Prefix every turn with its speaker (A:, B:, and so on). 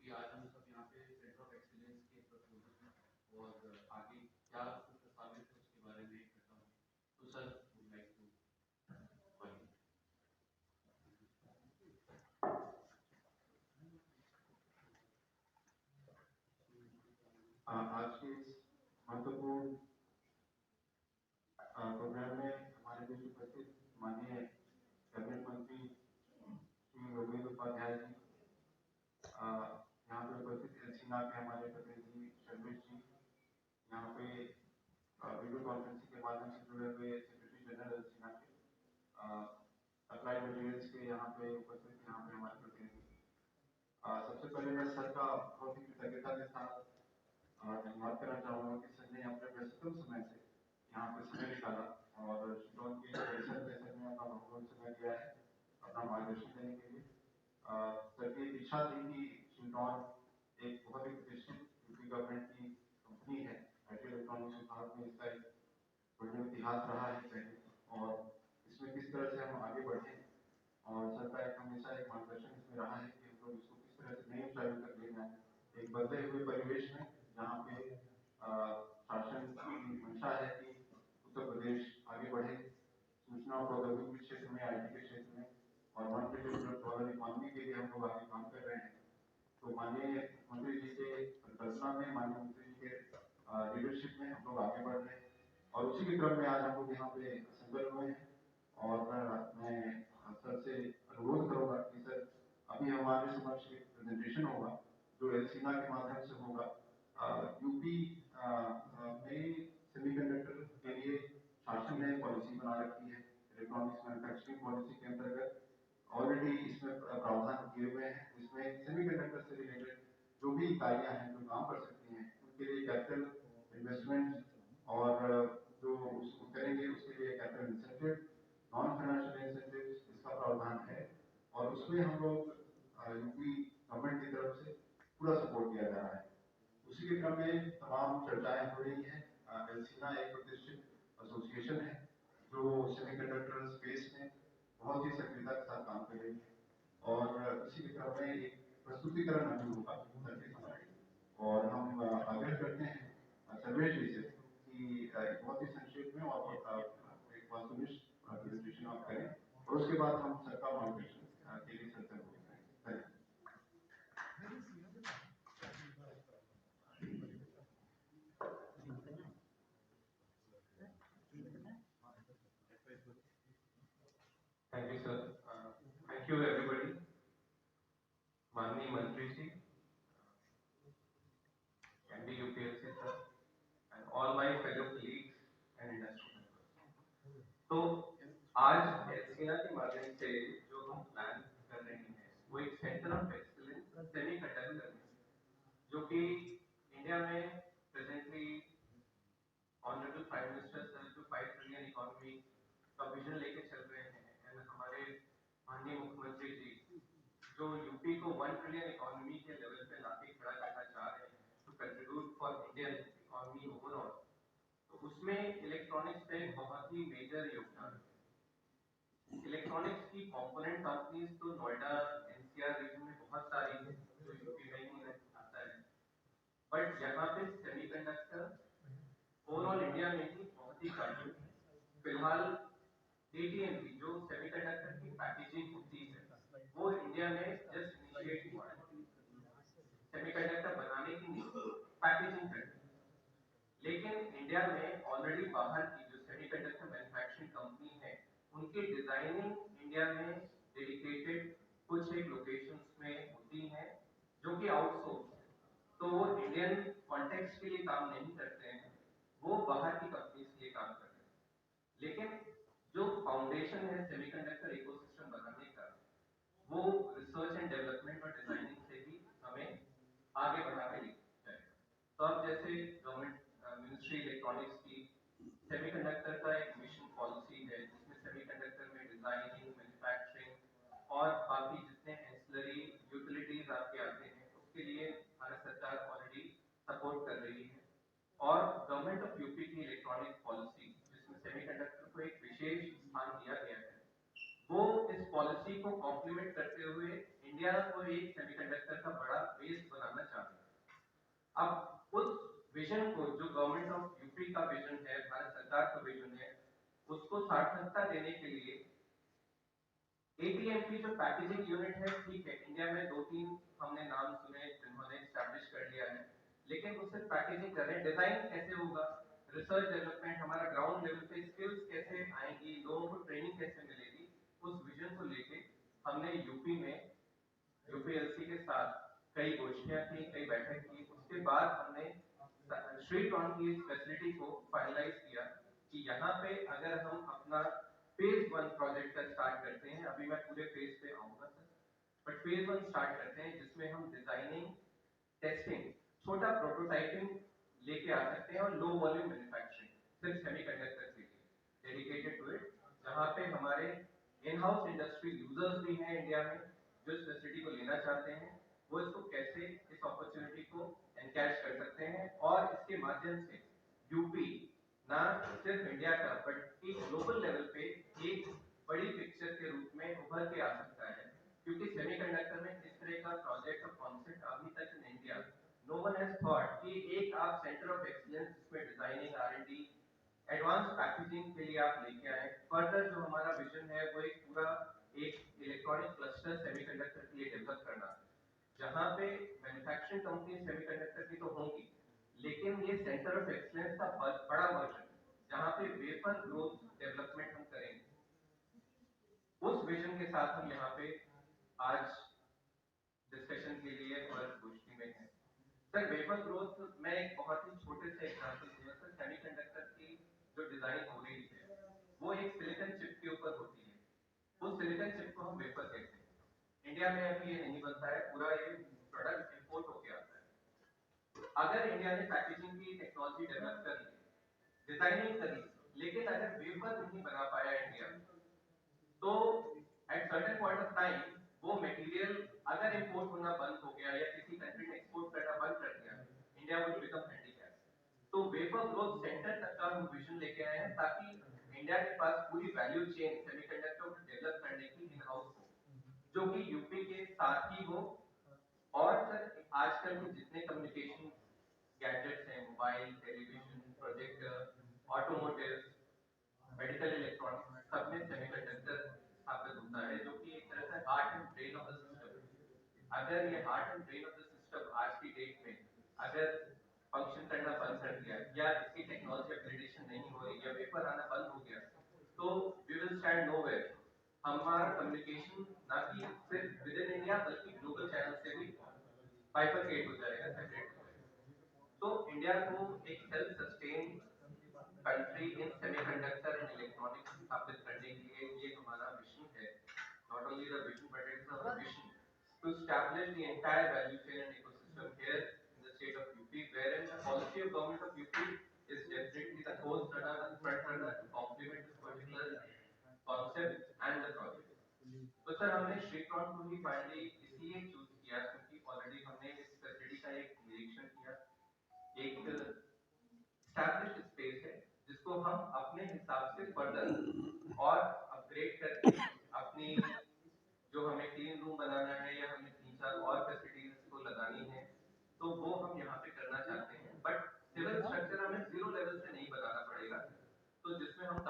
A: कि आज हम सब यहाँ पे सेंटर ऑफ एक्सीलेंस के प्रपोजल और आगे क्या प्रस्तावित है उसके बारे में इकट्ठा हुए। तो सर वुड लाइक टू
B: आज के इस महत्वपूर्ण प्रोग्राम में हमारे बीच उपस्थित माननीय कैबिनेट मंत्री श्री योगेंद्र उपाध्याय जी, यहाँ पे उपस्थित एलसीना के हमारे प्रतिनिधि शर्मिश जी, यहाँ पे वीडियो कॉन्फ्रेंसिंग के माध्यम से जुड़े हुए सेक्रेटरी जनरल एलसीना के, अप्लाइड मटेरियल्स के यहाँ पे उपस्थित यहाँ पे हमारे प्रतिनिधि। सबसे पहले मैं सर का बहुत ही कृतज्ञता के साथ धन्यवाद करना चाहूँगा कि सर ने अपने व्यस्ततम समय से यहाँ पे समय निकाला और शिलोंग के परिसर में सर ने अपना बहुमूल्य समय दिया है अपना मार्गदर्शन देने के लिए। सर की इच्छा थी कि शिलोंग एक बहुत ही प्रतिष्ठित यूपी गवर्नमेंट की कंपनी है। आईटी इलेक्ट्रॉनिक्स विभाग में इसका एक बढ़िया इतिहास रहा है पहले, और इसमें किस तरह से हम आगे बढ़े और सर का एक हमेशा एक मार्गदर्शन इसमें रहा है कि हम लोग इसको किस तरह से नई ऊंचाइयों तक ले जाएं एक बदले हुए परिवेश में, जहाँ पे शासन की मंशा है कि उत्तर प्रदेश आगे बढ़े सूचना और प्रौद्योगिकी के क्षेत्र में, आईटी के क्षेत्र में, और $1 ट्रिलियन इकोनॉमी के लिए हम लोग आगे काम कर रहे हैं। तो माननीय मुख्यमंत्री जी के परिकल्पना में, माननीय मंत्री जी के लीडरशिप में हम लोग आगे बढ़ रहे हैं और उसी के क्रम में आज हम लोग यहाँ पे असेंबल हुए हैं। और मैं सर से अनुरोध करूंगा कि सर अभी हमारे समक्ष एक प्रेजेंटेशन होगा जो एलसीना के माध्यम से होगा। यूपी में सेमीकंडक्टर के लिए शासन ने पॉलिसी बना रखी है, इलेक्ट्रॉनिक्स मैन्युफैक्चरिंग पॉलिसी के अंतर्गत ऑलरेडी इसमें प्रावधान किए हुए हैं। इसमें सेमीकंडक्टर से रिलेटेड जो भी इकाइयां हैं जो काम कर सकती हैं उनके लिए कैपिटल इन्वेस्टमेंट और जो उसको करेंगे उसके लिए capital incentive, non financial incentive इसका प्रावधान है और उसमें हम लोग यूपी गवर्नमेंट की तरफ से पूरा सपोर्ट दिया जा रहा है। उसी के क्रम में तमाम चर्चाएं हो रही हैं। एलसीना एक प्रतिष्ठित एसोसिएशन है जो सेमीकंडक्टर स्पेस में बहुत ही सक्रियता के साथ काम कर रही है और इसी के क्रम में एक प्रस्तुतिकरण अभी होगा सर के समय और हम आग्रह करते हैं सर्वेश जी से कि बहुत ही संक्षेप में और एक वस्तुनिष्ठ प्रेजेंटेशन आप करें और उसके बाद हम सर का मार्गदर्शन के लिए सर तक करें।
C: Thank you, sir. Thank you, everybody. माननीय मंत्री जी, MD UPSC sir, and all my fellow colleagues and industry members. तो आज एलसीना के माध्यम से जो हम प्लान कर रहे हैं वो एक सेंटर ऑफ एक्सीलेंस सेमीकंडक्टर है, जो कि इंडिया में presently honourable prime minister sir जो 5 ट्रिलियन इकोनॉमी का विजन लेके चल रहे हैं, एंड हमारे माननीय मुख्यमंत्री जी जो यूपी को 1 ट्रिलियन इकोनॉमी के लेवल पे लाके खड़ा करना चाह रहे हैं to contribute for Indian economy overall, तो उसमें इलेक्ट्रॉनिक्स का एक बहुत ही मेजर योगदान है। इलेक्ट्रॉनिक्स की कंपोनेंट कंपनीज तो नोएडा एनसीआर रीजन में बहुत सारी है जो यूपी में ही आता है, बट यहाँ पे सेमीकंडक्टर ओवरऑल इंडिया में ही बहुत ही कम है। फिलहाल AT&T जो सेमीकंडक्टर की पैकेजिंग होती है वो इंडिया में जस्ट इनिशिएट हुआ है, सेमीकंडक्टर बनाने की नहीं पैकेजिंग करनी है। लेकिन इंडिया में ऑलरेडी बाहर की जो सेमीकंडक्टर मैन्युफैक्चरिंग कंपनी है उनकी डिजाइनिंग इंडिया में डेडिकेटेड कुछ एक लोकेशंस में होती हैं जो कि आउटसोर्स है, तो वो इंडियन कॉन्टेक्स्ट के लिए काम नहीं करते हैं, वो बाहर की कंपनीज के लिए काम करते हैं। लेकिन जो फाउंडेशन है सेमीकंडक्टर इकोसिस्टम बनाने का वो रिसर्च एंड डेवलपमेंट और डिजाइनिंग से ही हमें आगे बढ़ा के लेके जाएगा। तो अब जैसे गवर्नमेंट मिनिस्ट्री इलेक्ट्रॉनिक्स की सेमीकंडक्टर का एक मिशन पॉलिसी है जिसमें सेमीकंडक्टर में डिजाइनिंग, मैन्युफैक्चरिंग और बाकी जितने एंसिलरी यूटिलिटीज आपके आते हैं उसके लिए भारत सरकार ऑलरेडी सपोर्ट कर रही है। और गवर्नमेंट ऑफ यूपी की इलेक्ट्रॉनिक पॉलिसी जिसमें सेमीकंडक्टर को एक विशेष स्थान दिया गया है, वो इस पॉलिसी को कॉम्प्लीमेंट करते हुए इंडिया को एक सेमीकंडक्टर का बड़ा बेस बनाना चाहते हैं। अब उस विजन को, जो गवर्नमेंट ऑफ यूपी का विजन है, भारत सरकार का विजन है, उसको सार्थकता देने के लिए एटीएमपी जो पैकेजिंग यूनिट है, ठीक है, इंडिया में 2-3 हमने नाम सुने जिन्होंने एस्टैब्लिश कर लिया है, लेकिन वो सिर्फ पैकेजिंग कर रहे हैं। डिजाइन कैसे होगा, रिसर्च डेवलपमेंट, हमारा ग्राउंड लेवल पे स्किल्स कैसे आएंगी, लोगों को ट्रेनिंग कैसे मिलेगी, उस विजन को लेके हमने यूपी में यूपीएलसी के साथ कई गोष्ठियां की, कई बैठक की। उसके बाद हमने श्रीट्रॉन की इस फैसिलिटी को फाइनलाइज किया कि यहाँ पे अगर हम अपना फेज 1 प्रोजेक्ट का स्टार्ट करते हैं, अभी मैं पूरे फेज पे आऊंगा सर, बट फेज 1 स्टार्ट करते हैं जिसमें हम डिजाइनिंग, टेस्टिंग, छोटा प्रोटोटाइपिंग लेके आ सकते हैं और लो वॉल्यूम मैन्युफैक्चरिंग सिर्फ सेमीकंडक्टर के लिए डेडिकेटेड टू इट, जहाँ पे हमारे इन हाउस इंडस्ट्री यूजर्स भी हैं इंडिया में जो इस फैसिलिटी को लेना चाहते हैं, वो इसको कैसे इस अपॉर्चुनिटी को एनकैश कर सकते हैं और इसके माध्यम से यूपी ना सिर्फ इंडिया का बट एक ग्लोबल लेवल पे एक बड़ी पिक्चर के रूप में उभर के आ सकता है। क्योंकि सेमीकंडक्टर में इस तरह का प्रोजेक्ट और कॉन्सेप्ट अभी तक in India no one has thought कि एक आप सेंटर ऑफ एक्सीलेंस जिसमें डिजाइनिंग, आर&डी, एडवांस पैकेजिंग के लिए आप लेके आए। फर्दर जो हमारा विजन है वो एक पूरा एक इलेक्ट्रॉनिक क्लस्टर सेमीकंडक्टर के लिए डेवलप करना, जहां पे मैन्युफैक्चरिंग कंपनी सेमीकंडक्टर की तो होंगी, लेकिन ये सेंटर ऑफ एक्सीलेंस का बड़ा वर्जन जहां पे वेफर ग्रोथ डेवलपमेंट हम करेंगे, उस विजन के साथ हम यहाँ पे आज डिस्कशन के लिए और गोष्ठी में है। सर वेफर ग्रोथ मैं एक बहुत ही छोटे से एग्जांपल दूंगा सर। सेमीकंडक्टर की जो डिजाइन हो रही है वो एक सिलिकॉन चिप के ऊपर होती है, उस सिलिकॉन चिप को हम वेफर कहते हैं। इंडिया में अभी ये नहीं बनता है, पूरा ये प्रोडक्ट इंपोर्ट होके आता है। अगर इंडिया ने पैकेजिंग की टेक्नोलॉजी डेवलप कर ली, डिजाइनिंग करी, लेकिन अगर वेफर नहीं बना पाया इंडिया, तो at certain point of time वो मटेरियल अगर इंपोर्ट होना बंद हो गया या किसी कंट्री ने एक्सपोर्ट करना बंद कर दिया, इंडिया विल बिकम हैंडीकैप। तो वेफर ग्रोथ सेंटर तक का हम विजन लेके आए हैं ताकि इंडिया के पास पूरी वैल्यू चेन सेमीकंडक्टर को डेवलप करने की इन हाउस हो, जो कि यूपी के साथ ही हो। और सर आजकल के जितने कम्युनिकेशन गैजेट्स हैं, mobile, television, projector, automotive, medical electronics, सब में सेमीकंडक्टर स्थापित होता है, जो कि एक तरह से heart and brain of the system. अगर ये heart and brain of the system आज की डेट में अगर फंक्शन करना बंद कर दिया या इसकी टेक्नोलॉजी अपग्रेडेशन नहीं हो रही या वेपर आना बंद हो गया, तो वी विल स्टैंड नोवेयर। हमारा कम्युनिकेशन ना कि सिर्फ विद इन इंडिया बल्कि ग्लोबल चैनल से भी बाइफरकेट हो जाएगा, सेपरेट हो जाएगा। तो इंडिया को एक self sustain country in semiconductor and electronics स्थापित करने के लिए ये हमारा मिशन है। Not only the vision but it is our mission to establish the entire value chain and ecosystem here in the state of UP, wherein the policy of government of UP is definitely the host runner and front runner to complement this particular concept and the project. तो sir हमने श्रीट्रॉन को ही finally इसलिए choose किया क्योंकि already हमने इस facility का एक निरीक्षण किया, एक एस्टैब्लिश्ड स्पेस है जिसको हम अपने हिसाब से फर्दर और अपग्रेड करके अपनी जो हमें क्लीन रूम बनाना है या हमें 3-4 और फैसिलिटीज को लगानी है, तो वो हम यहाँ पे करना चाहते हैं। बट सिविल स्ट्रक्चर हमें 0 लेवल से नहीं बनाना पड़ेगा, तो जिसमें हम